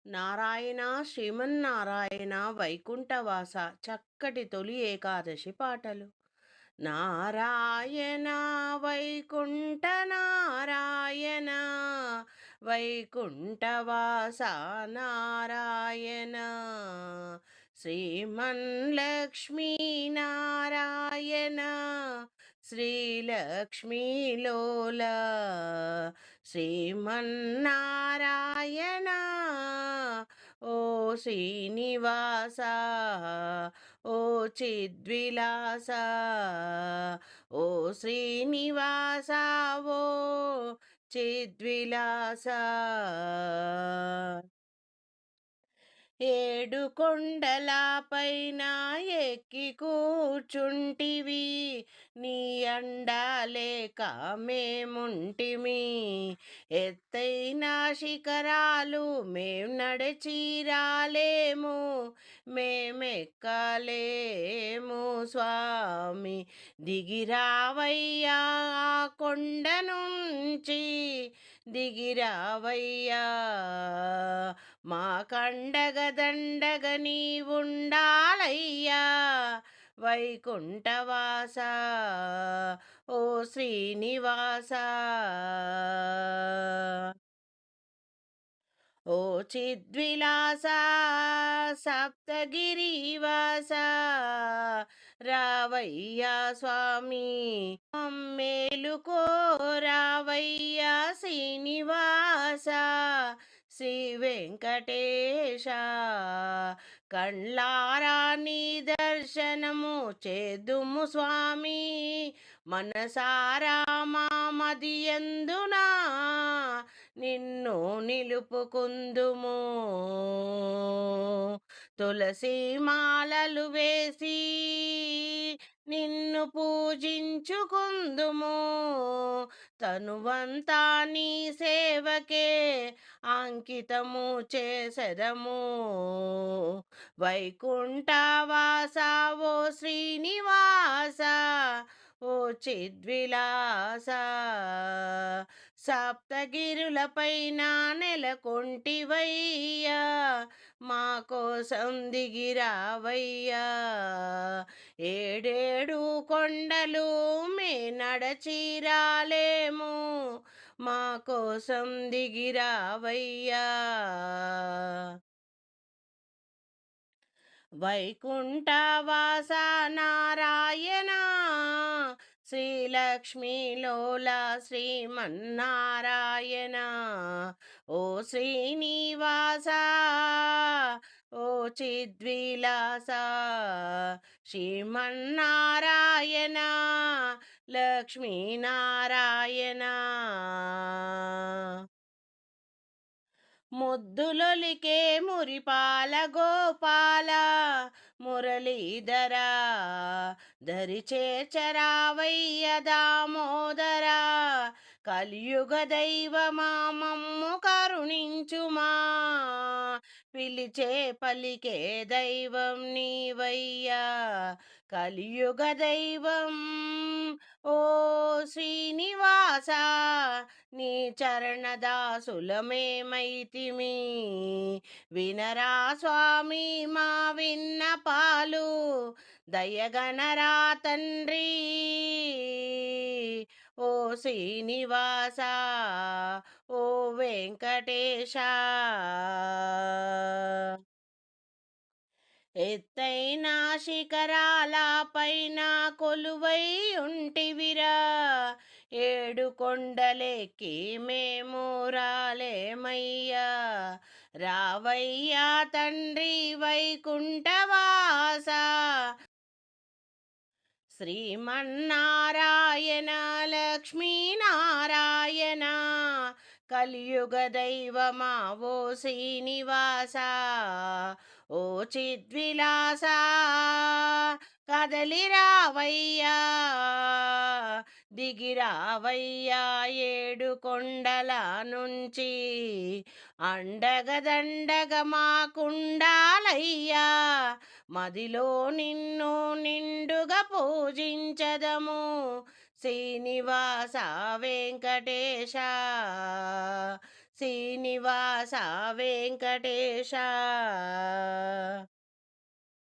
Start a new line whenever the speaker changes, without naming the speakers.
నారాయణ శ్రీమన్నారాయణ వైకుంఠవాస చక్కటి తొలి ఏకాదశి పాటలు. నారాయణ వైకుంఠ నారాయణ వైకుంఠవాస నారాయణ శ్రీమన్లక్ష్మీ నారాయణ శ్రీలక్ష్మీలోల శ్రీమన్నారాయణ ఓ శ్రీనివాస ఓ చిద్విలాస ఓ శ్రీనివాస ఓ చిద్విలాస ఏడు కొండలపైన ఎక్కి కూర్చుంటివి, నీ అండాలేక మేముంటిమి. ఎత్తైన శిఖరాలు మేం నడిచి రాలేము, మేమెక్కలేము స్వామి. దిగిరావయ్యా ఆ కొండ నుంచి, దిగిరావయ్యా మా కండగ నీవుండాలయ్యా వైకుంఠవాస ఓ శ్రీనివాస. ఓ చిద్విలాస సప్తగిరివాస రావయ్యా స్వామి, మేలుకో రావయ్యా శ్రీనివాస. శ్రీ వెంకటేశ కళ్ళారా నీ దర్శనము చేదుము స్వామి, మనసారా మా మదియందునా నిన్ను నిలుపుకుందుము. తులసి మాలలు వేసి నిన్ను పూజించుకుందుము, తనువంతా నీ సేవకే అంకితము చేసెదము. వైకుంఠవాస ఓ శ్రీనివాస ఓ చిద్విలాస, సప్తగిరులపైన నెలకొంటివయ్యా మా కోసం దిగిరావయ్యా. ఏడేడు కొండలు మే నడచి రాలేము, మా కోసం దిగిరావయ్యా. వైకుంఠవాస నారాయణ శ్రీలక్ష్మీలోల శ్రీమన్నారాయణ ఓ శ్రీనివాస ఓ చిద్విలాస శ్రీమన్నారాయణ లక్ష్మీనారాయణ. ముద్దులొలికే మురిపాల గోపాల మురళీధర, దరి చేర్చరావయ్య దామోదర. కలియుగ దైవమా మమ్ము కరుణించుమా, పిలిచే పలికే దైవం నీవయ్యా. కలియుగ దైవం ఓ శ్రీనివాస, నీ చరణదాసులమేమైతిమి. వినరా స్వామి మా విన్నపాలు, దయగనరా తండ్రి ఓ శ్రీనివాస ఓ వెంకటేశ. ఎత్తైన శిఖరాల పైన కొలువై ఉంటివిరా, ఏడు కొండలెక్కి మేము రాలేమయ్యా. రావయ్యా తండ్రి వైకుంఠవాస, శ్రీమన్నారాయణ లక్ష్మీనారాయణ. కలియుగ దైవమా ఓ శ్రీనివాస ఓ చిద్విలాస, కదలిరావయ్యా దిగిరావయ్యా ఏడు కొండల నుంచి. అండగదండగ మాకుండాలయ్యా, మదిలో నిన్ను నిండుగా పూజించదము. శ్రీనివాస వెంకటేశ శ్రీనివాస వెంకటేశ